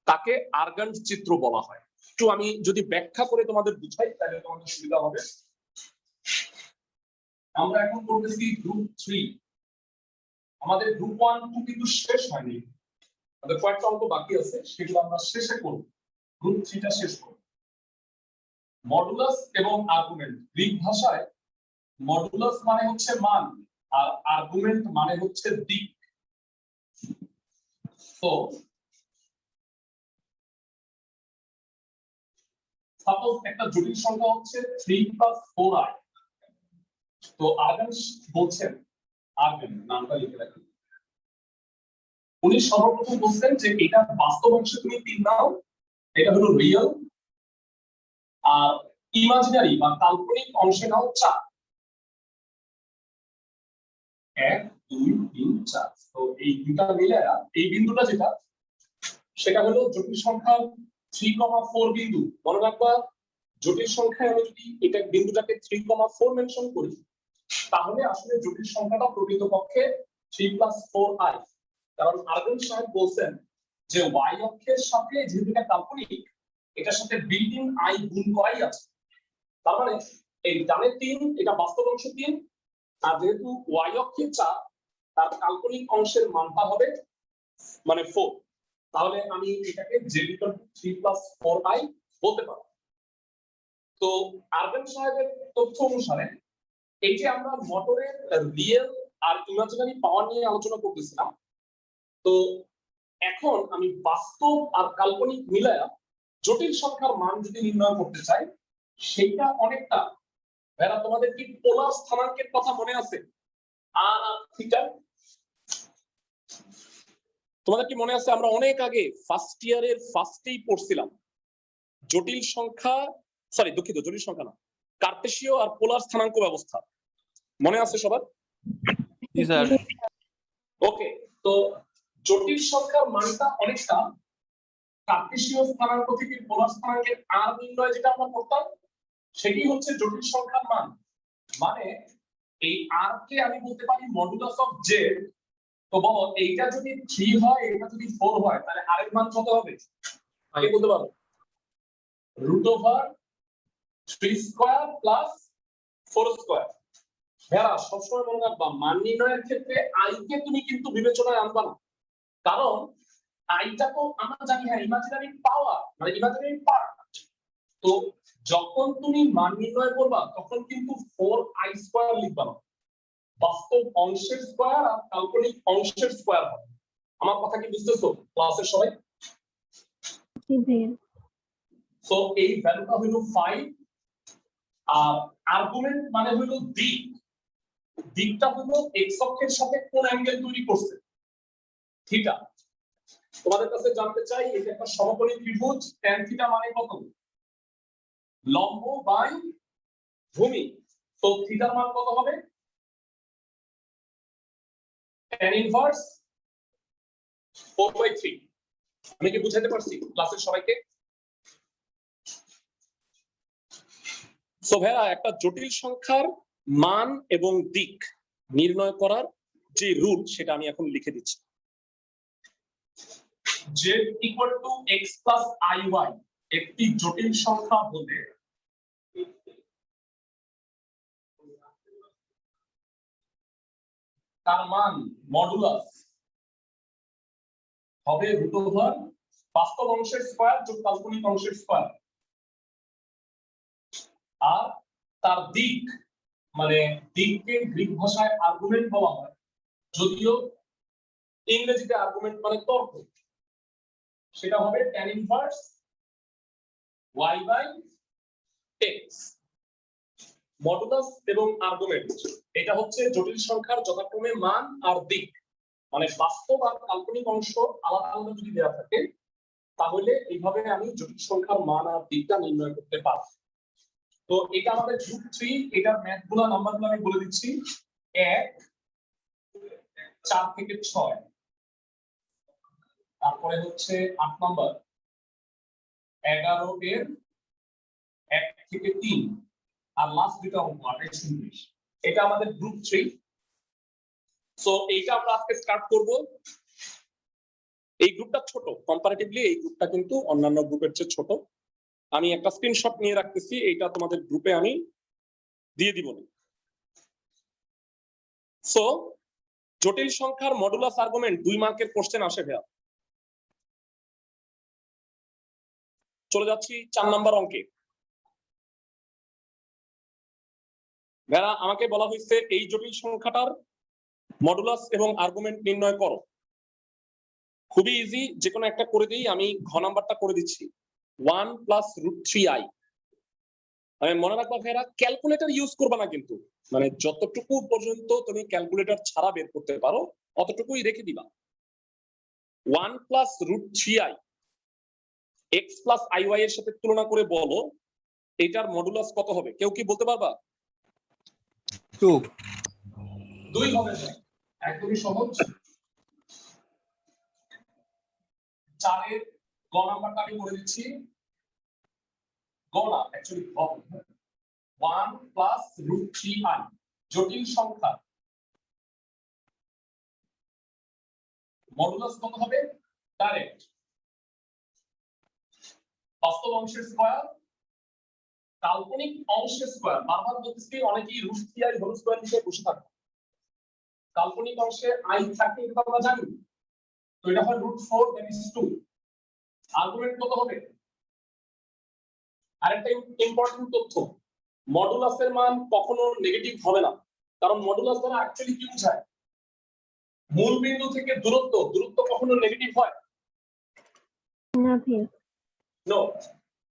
তাকে আর্গেন্ট চিত্র বলা হয়। একটু আমি যদি ব্যাখ্যা করে তোমাদের বুঝাই তাহলে তোমাদের সুবিধা হবে। আমরা এখন করতেছি গ্রুপ 3। আমাদের গ্রুপ 1, 2 কিন্তু শেষ হয়নি, আমাদের কয়েকটা অঙ্ক বাকি আছে, সেগুলো আমরা শেষে করব। গ্রুপ 3টা শেষ করব। মডুলাস এবং আর্গুমেন্ট, গ্রিক ভাষায় মডুলাস মানে হচ্ছে মান আর আর্গুমেন্ট মানে হচ্ছে দিক। তো সাপোজ একটা জটিল সংখ্যা হচ্ছে 3 + 4i। তো আর্গেন্ট বলছেন, আর্গেন্ট নামটা লিখে রাখুন, উনি সর্বপ্রথম বলছেন যে এটা বাস্তব অংশে তুমি 3 নাও, এটা হলো রিয়েল, আর ইমাজিনারি বা কাল্পনিক অংশে নাও 4। 1, 2, 3, 4। তো এই দুটো মিলে এই বিন্দুটা যেটা, সেটা হলো জটিল সংখ্যা 3,4 বিন্দু। মনে রাখবা, জটিল সংখ্যায় আমি যদি এটা বিন্দুটাকে 3,4 মেনশন করি তাহলে আসলে জটিল সংখ্যাটা প্রকৃতপক্ষে 3 + 4i। কারণ আর্গেন্ট সাহেব বলছেন যে y অক্ষের সাথে যেহেতু এটা কাল্পনিক, এটার সাথে বিল্ট ইন i গুণ করাই আছে। তার মানে এই ডানের 3 এটা বাস্তব অংশ 3, আর যেহেতু y অক্ষে 4 তার কাল্পনিক অংশের মানটা হবে মানে 4। তাহলে আমি এটাকে z = 3 + 4i বলতে পারব। তো আর্গেন্ট সাহেবের তথ্য অনুসারে এই যে আমরা মোটরের রিয়েল আর ইমাজিনারি পাওয়ার নিয়ে আলোচনা করতেছিলাম, তো এখন আমি বাস্তব আর কাল্পনিক মিলায়া জটিল সংখ্যার মান যদি নির্ণয় করতে চাই, সেটা অনেকটা ভাইরা, তোমাদের কি পোলার স্থানাঙ্কের কথা মনে আছে? আর থিটা, তোমাদের কি মনে আছে আমরা অনেক আগে ফার্স্ট ইয়ারের ফার্স্টেই পড়ছিলাম জটিল সংখ্যা, সরি দুঃখিত, জটিল সংখ্যা না, কার্তেশীয় আর পোলার স্থানাঙ্ক ব্যবস্থা। মনে আছে সবার? জি স্যার। ওকে, তো জটিল সংখ্যার মানটা অনেকটা কার্টেসীয় স্থানাঙ্ক থেকে পোলার স্থানাঙ্কের আর নির্ণয় যেটা আমরা করতাম সেটি হচ্ছে জটিল সংখ্যার মান। মানে এই আর কে আমি বলতে পারি মডুলাস অফ জেড। তো বলো এইটা যদি 3 হয় এটা যদি 4 হয় তাহলে আর এর মান কত হবে? কে বলতে পারো? √3 স্কয়ার প্লাস 4 স্কয়ার। হ্যাঁ, সবসময় মনে রাখবা মান নির্ণয়ের ক্ষেত্রে আই কে তুমি কিন্তু বিবেচনায় আনবা না, কারণ আইটা তো আমরা জানি হ্যাঁ ইমাজিনারি পাওয়ার মানে ইমাজিনারি পার্ট। তো যখন তুমি মান নির্ণয় করবা তখন কিন্তু 4i স্কয়ার লিখবা না, বাস্তব অংশের স্কয়ার আর কাল্পনিক অংশের স্কয়ার হবে। আমার কথা কি বুঝতেছো ক্লাসের সবাই? জি ভাইয়া। সো এই ভ্যালুটা হলো 5 আর আর্গুমেন্ট মানে হলো দিক। দিকটা হলো এক্স অক্ষের সাথে কোন অ্যাঙ্গেল তৈরি করছে, থিটা। তোমাদের কাছে জানতে চাই এটা একটা সমকোণী ত্রিভুজ, tan থিটা মানে কত? লম্ব বাই ভূমি। তো থিটার মান কত হবে? tan inverse 4/3। আমি কি বুঝাতে পারছি ক্লাসের সবাইকে? সো ভাইয়া একটা জটিল সংখ্যার মান এবং দিক নির্ণয় করার যে রুল সেটা আমি এখন লিখে দিচ্ছি। z = x + iy একটি জটিল সংখ্যা হলে তার মান মডুলাস হবে √ বাস্তব অংশের স্কয়ার যোগ কাল্পনিক অংশের স্কয়ার, আর তার দিক মানে দিককে গ্রিক ভাষায় আর্গুমেন্ট বলা হয়, যদিও ইংরেজিতে আর্গুমেন্ট মানে তর্ক, সেটা হবে tan ইনভার্স y/x। মডুলাস এবং আর্গুমেন্ট এটা হচ্ছে জটিল সংখ্যার যথাক্রমে মান আর দিক, মানে বাস্তব আর কাল্পনিক অংশ আলাদা আলাদা যদি দেওয়া থাকে তাহলে এইভাবে আমি জটিল সংখ্যার মান আর দিকটা নির্ণয় করতে পারব। তো এটা আমাদের গ্রুপ 3, এটার ম্যাথগুলো নাম্বারগুলো আমি বলে দিচ্ছি। 1 4 থেকে 6, তারপরে হচ্ছে 8 নাম্বার 11 এর 1 থেকে 3, আর লাস্ট দুটো অঙ্ক 28 29। এটা আমাদের গ্রুপ 3। সো এইটা আমরা আজকে স্টার্ট করব। এই গ্রুপটা ছোট, কম্পারেটিভলি এই গ্রুপটা কিন্তু অন্যান্য গ্রুপের চেয়ে ছোট। আমি একটা স্ক্রিনশট নিয়ে রাখতেছি, এইটা তোমাদের গ্রুপে আমি দিয়ে দিব। সো জটিল সংখ্যার মডুলাস আর্গুমেন্ট 2 মার্কের কোশ্চেন আসে ভাইয়া। চলে যাচ্ছি 4 নাম্বার অঙ্কে। ভাইয়া আমাকে বলা হয়েছে এই জটিল সংখ্যাটার মডুলাস এবং আর্গুমেন্ট নির্ণয় করো। খুবই ইজি, যে কোনো একটা করে দিই। আমি ঘ নাম্বারটা করে দিচ্ছি 1 + √3i। আমি মনে রাখবা ভাইরা ক্যালকুলেটর ইউজ করবা না কিন্তু, মানে যতটুকু পর্যন্ত তুমি ক্যালকুলেটর ছাড়া বের করতে পারো অতটুকুই রেখে দিবা। 1 + √3i x + iy এর সাথে তুলনা করে বলো এটার মডুলাস কত হবে? কেউ কি বলতে পারবা? 2 হবে। একদমই সহজ। 4 এর গ নাম্বারটা আমি করে দিচ্ছি। গ না, অ্যাকচুয়ালি 1 + √3i জটিল সংখ্যা মডুলাস কত হবে? ডাইরেক্ট বাস্তব অংশের স্কয়ার কাল্পনিক অংশের স্কয়ার। বারবার বলতেছি অনেকেই √3i হোল স্কয়ার লিখে বসে থাকে। কাল্পনিক অংশে i থাকে এটা আমরা জানি, তো এটা হয় √4 দ্যাট ইজ 2। আর্গুমেন্ট কত হবে? আরেকটা ইম্পর্টেন্ট তথ্য, মডুলাসের মান কখনো নেগেটিভ হবে না, কারণ মডুলাস দ্বারা অ্যাকচুয়ালি কি বোঝায়? মূল বিন্দু থেকে দূরত্ব কখনো নেগেটিভ হয় না ভাইয়া। নো।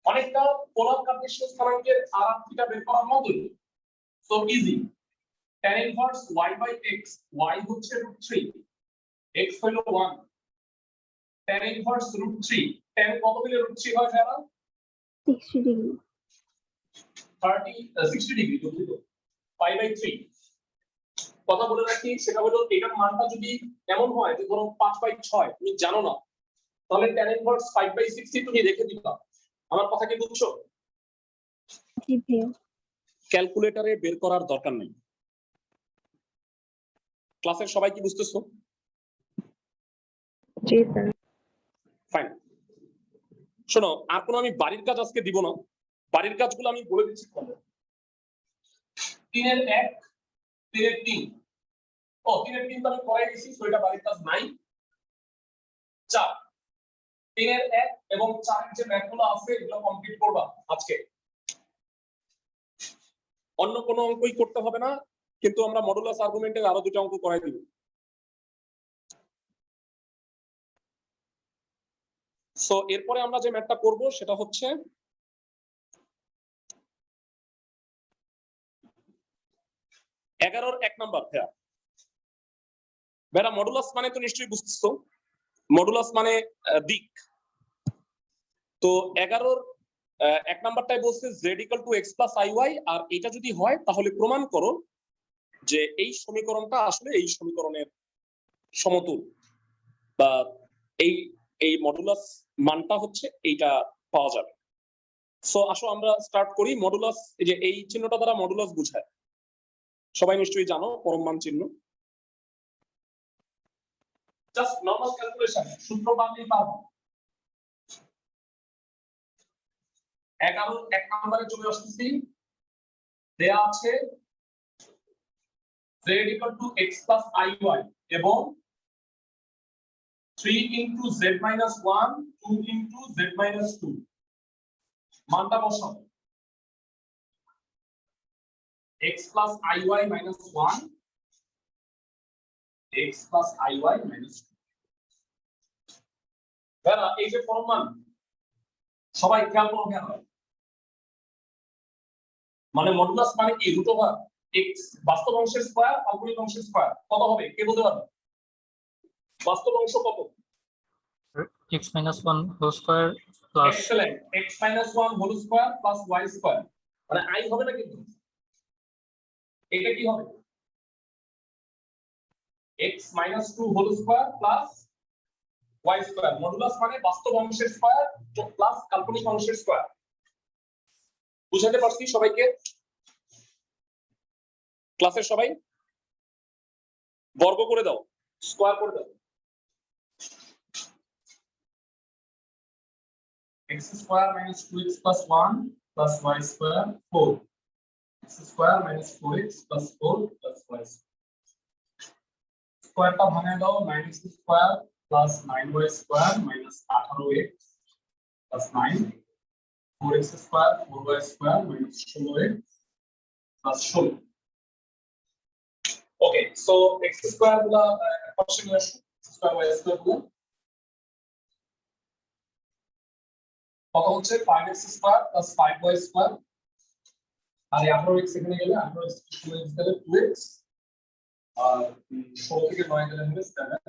অনেকটা পোলার কার্টেসীয় স্থানাঙ্কের আর থিটা বের করার মতই। So easy, tan inverse y/x, y হচ্ছে √3, x হলো 1, tan ইনভার্স √3, tan কত দিলে √3 হয় যারা? 60 ডিগ্রি। 60 ডিগ্রি, দুঃখিত, 5/3। কথা বলে রাখি, সেটা হলো এটার মানটা যদি এমন হয় যে ধরো 5/6 তুমি জানো না, তাহলে tan ইনভার্স 5/60 তুমি রেখে দিবা। আমার কথা কি বুঝছো? জি ভাইয়া। ক্যালকুলেটরে বের করার দরকার নেই। ক্লাসের সবাই কি বুঝতেছো? জি স্যার। ফাইন। শোনো, আর কোনো আমি বাড়ির কাজ আজকে দিব না, বাড়ির কাজগুলো আমি বলে দিচ্ছি। 3 এর 1, 3 এর 3, ও 3 এর 3 তো আমি করাই দিয়েছি, সো এটা বাড়ির কাজ নাই। 4, 3 এর 1 এবং 4 এর যে ম্যাথগুলো আছে এগুলো কমপ্লিট করবা আজকে। অন্য কোনো অঙ্কই করতে হবে না, কিন্তু আমরা মডুলাস আর্গুমেন্টের আরো 2টা অঙ্ক করাই দিব। সো এরপরে আমরা যে ম্যাথটা করব সেটা হচ্ছে 11 এর 1 নাম্বার। ভাইয়া মডুলাস মানে তো নিশ্চয়ই বুঝতেছো, মডুলাস মানে দিক। তো 11 এর 1 নাম্বারটাই বলছে z = x + iy, আর এটা যদি হয় তাহলে প্রমাণ করো যে এই সমীকরণটা আসলে এই সমীকরণের সমতুল, বা এই এই মডুলাস মানটা হচ্ছে এইটা পাওয়া যাবে। সো আসো আমরা স্টার্ট করি। মডুলাস, এই যে এই চিহ্নটা দ্বারা মডুলাস বোঝায়, সবাই নিশ্চয়ই জানো, পরম মান চিহ্ন। জাস্ট নরমাল ক্যালকুলেশন, সূত্র বাংলায় পাবো। 11 1 নম্বরে চলে আসতেছি, দেয়া আছে z = x + iy এবং 3 × z - 1 2 × z - 2 মানটা বসাও। x + iy - 1 x + iy - 2। ভাইরা এই যে পরম মান, সবাই খেয়াল করো কেন, মানে মডুলাস মানে কি? √x বাস্তব অংশের স্কয়ার কাল্পনিক অংশের স্কয়ার। কত হবে কে বলতে পারবে? বাস্তব অংশ কত? x - 1 whole square plus excellent, x - 1 whole square plus y square, মানে i হবে না কিন্তু, এটা কি হবে? x - 2 whole square plus y square. Modulus মানে বাস্তব অংশের স্কয়ার প্লাস কাল্পনিক অংশের স্কয়ার। বুঝাতে পারছি সবাইকে? ক্লাসের সবাই বর্গ করে দাও, স্কয়ার করে দাও। x square - 2x + 1 + y square 4, x square - 4x + 4 + y স্কয়ারটা ভাঙায় দাও। 9x square + 9y square - 18x + 9, 4x square 4y square - 16x + 16। ওকে, সো x স্কয়ার গুলা পাশে নিয়ে আসো, x স্কয়ার y স্কয়ার গুলা কত হচ্ছে? 5x স্কয়ার + 5y স্কয়ার, আর 18x এখানে গেলে 18x + 16x গেলে 2x, আর 16 থেকে 9 গেলে হবে 7।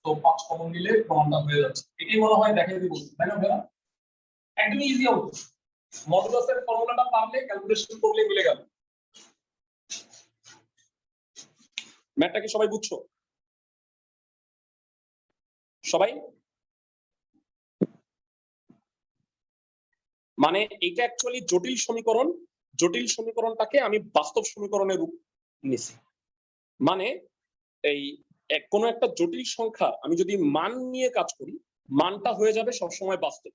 তো 5 কমন নিলে প্রমাণটা হয়ে যাচ্ছে। এটাই মনে হয় দেখাই দিব, তাই না ভাইয়া? একদম ইজি অঙ্ক। মডুলাসের ফর্মুলাটা পারলে ক্যালকুলেশন করলে মিলে গেল। ম্যাথটা কি সবাই বুঝছো? সবাই? মানে এটা অ্যাকচুয়ালি জটিল সমীকরণ, জটিল সমীকরণটাকে আমি বাস্তব সমীকরণে রূপ নিছি। মানে এই কোনো একটা জটিল সংখ্যা আমি যদি মান নিয়ে কাজ করি, মানটা হয়ে যাবে সবসময় বাস্তব।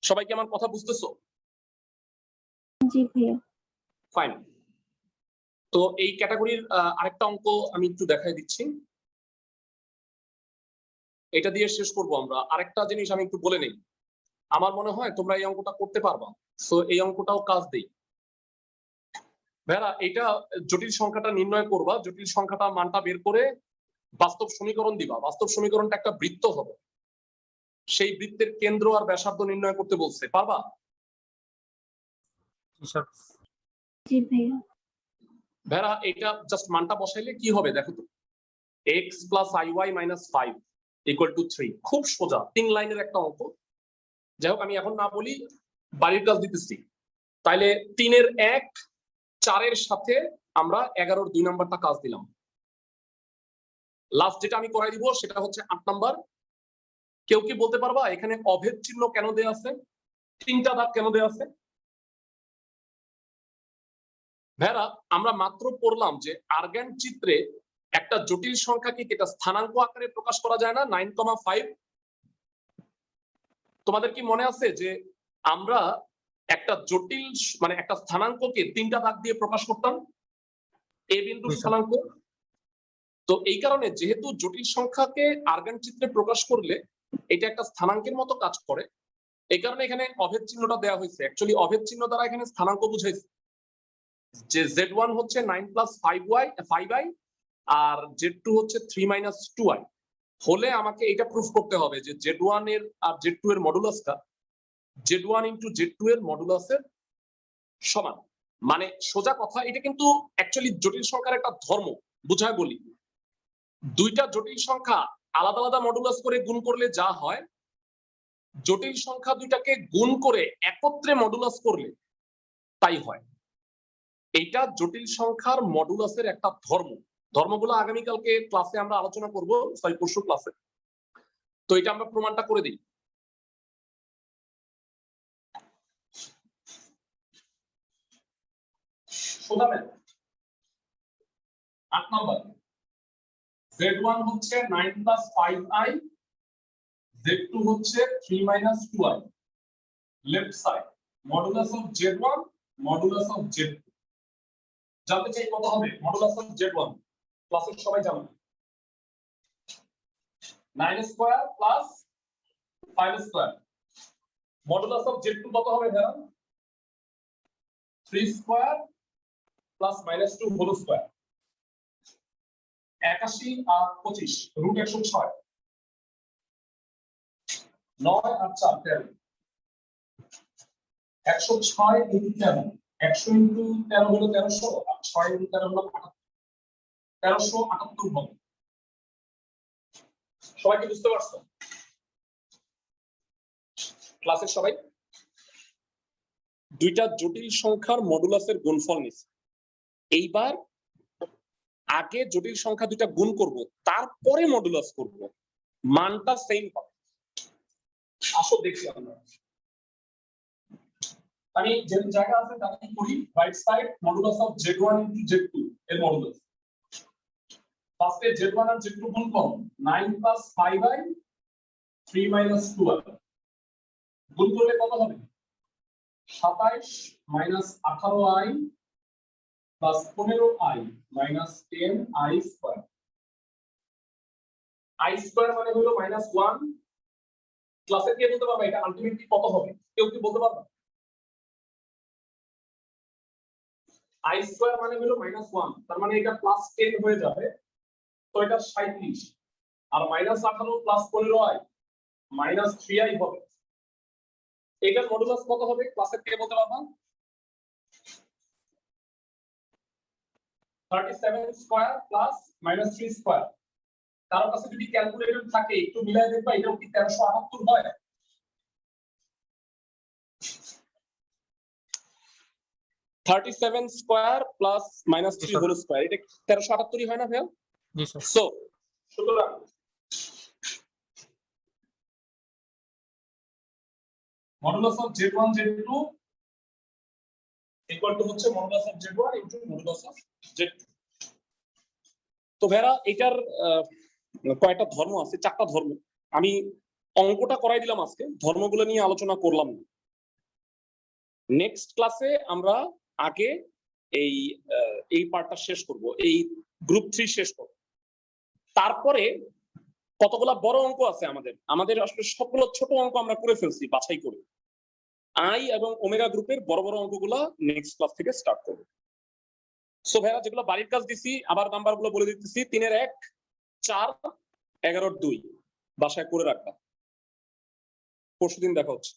সবাই কি আমার কথা বুঝতেছো? জি ভাইয়া। ফাইন। তো এই ক্যাটাগরির আরেকটা অঙ্ক আমি একটু দেখাই দিচ্ছি, এটা দিয়ে শেষ করব আমরা। আরেকটা জিনিস আমি একটু বলে নেই, আমার মনে হয় তোমরা এই অঙ্কটা করতে পারবা, সো এই অঙ্কটাও কাজ দেই। ভাইরা এটা জটিল সংখ্যাটা নির্ণয় করবা, জটিল সংখ্যাটা মানটা বের করে বাস্তব সমীকরণ দিবা। বাস্তব সমীকরণটা একটা বৃত্ত হবে, সেই বৃত্তের কেন্দ্র আর ব্যাসার্ধ নির্ণয় করতে বলছে, পারবা? জি ভাইয়া। ভাইরা এটা জাস্ট মানটা বসাইলে কি হবে দেখো তো, x + iy - 5 = 3। খুব সোজা 3 লাইনের একটা অঙ্ক। যাই হোক, আমি এখন না বলি, বাড়ির কাজ দিতেছি। তাইলে 3 এর 1 4 এর সাথে আমরা 11-র 2 নাম্বারটা কাজ দিলাম। লাস্ট যেটা আমি করাই দিব সেটা হচ্ছে 8 নাম্বার। কেউ কি বলতে পারবা এখানে অভেদ চিহ্ন কেন দেয়া আছে, 3টা দাগ কেন দেয়া আছে? ভেরা আমরা মাত্র পড়লাম যে আর্গান চিত্রে একটা জটিল সংখ্যাকে এটা স্থানাঙ্ক আকারে প্রকাশ করা যায় না 9,5। তোমাদের কি মনে আছে যে আমরা একটা জটিল মানে একটা স্থানাঙ্ককে 3টা দাগ দিয়ে প্রকাশ করতাম, এ বিন্দু স্থানাঙ্ক। তো এই কারণে যেহেতু জটিল সংখ্যাকে আর্গান চিত্রে প্রকাশ করলে এটা একটা স্থানাঙ্কের মতো কাজ করে, এই কারণে এখানে অভেদ চিহ্নটা দেওয়া হয়েছে। অ্যাকচুয়ালি অভেদ চিহ্ন দ্বারা এখানে স্থানাঙ্ক বুঝাইছে যে Z1 হচ্ছে 9 + 5i আর Z2 হচ্ছে 3 - 2i। হলে আমাকে এটা প্রুফ করতে হবে যে Z1 এর আর Z2 এর মডুলাসটা Z1 * Z2 এর মডুলাসের সমান। মানে সোজা কথা, এটা কিন্তু অ্যাকচুয়ালি জটিল সংখ্যার একটা ধর্ম। বুঝায় বলি, দুইটা জটিল সংখ্যা আলাদা আলাদা মডুলাস করে গুণ করলে যা হয়, জটিল সংখ্যা দুইটাকে গুণ করে একত্রে মডুলাস করলে তাই হয়। এটা জটিল সংখ্যার মডুলাসের একটা ধর্ম। ধর্মগুলো আগামীকালকে ক্লাসে আমরা আলোচনা করব, পরশু ক্লাসে। তো এটা আমরা প্রমাণটা করে দিই। শোনাবেন 8 নাম্বার, Z1 হচ্ছে 9 + 5i, Z2 হচ্ছে 3 - 2i। Left side modulus of Z1 modulus of Z2। জানতে চাই কত হবে মডুলাস অফ Z1? ক্লাসের সবাই জানো 9² + 5²। মডুলাস অফ Z2 কত হবে ভাইয়া? 3² + -2 হোল স্কয়ার। 81 আর 25 √106। 9 আর 4 13। 106 × 13, 100 × 13 হলো 1300 আর 6 × 13 হলো 1378 হবে। সবাই কি বুঝতে পারছো? ক্লাসের সবাই দুইটা জটিল সংখ্যার মডুলাসের গুণফল নিছে। এইবার আগে জটিল সংখ্যা দুইটা গুণ করব, তারপরে মডুলাস করব, মানটা সেম হবে। আসো দেখি আমরা। আমি যে জায়গা আছে তাকে কি করি, right side modulus of Z1 * Z2 এর মডুলাস। ফার্স্টে Z1 আর Z2 গুণ করব, 9 + 5i 3 - 2i। গুণ করলে কত হবে? 27 - 18i + 15i - 10i²। i² মানে হলো -1। ক্লাসে কে বলতে পারবে এটা আলটিমেটলি কত হবে? কেউ কি বলতে পারবে? i² মানে হলো -1, তার মানে এটা +10 হয়ে যাবে। তো এটা 37 আর -18 + 15i -3i হবে। এটার মডুলাস কত হবে? ক্লাসে কে বলতে পারবা? 37² + -3²। কারোর কাছে যদি ক্যালকুলেটর থাকে একটু মিলাই দেখবা, এটাও কি 1378 হয়? (37² + -3 হোল স্কয়ার) এটা 1378 হয় না ভাইয়া? জি স্যার। সো সুতরাং modulus of Z1 Z2 equal to হচ্ছে modulus of Z1 * modulus of Z2। তো ভাইয়া এটার কয়টা ধর্ম আছে? 4টা ধর্ম। আমি অঙ্কটা করাই দিলাম আজকে, ধর্মগুলো নিয়ে আলোচনা করলাম না। নেক্সট ক্লাসে আমরা আগে এই পার্টটা শেষ করব, এই গ্রুপ 3 শেষ করব। তারপরে কতগুলা বড় অঙ্ক আছে আমাদের আসলে সবগুলো ছোট অঙ্ক আমরা করে ফেলছি বাছাই করে। আই এবং ওমেগা গ্রুপের বড় বড় অঙ্কগুলো নেক্সট ক্লাস থেকে স্টার্ট করব। সো ভাইয়া যেগুলো বাড়ির কাজ দিছি আবার নাম্বারগুলো বলে দিতেছি, 3 এর 1, 4, 11 এর 2 বাসায় করে রাখবা। পরশুদিন দেখা হচ্ছে।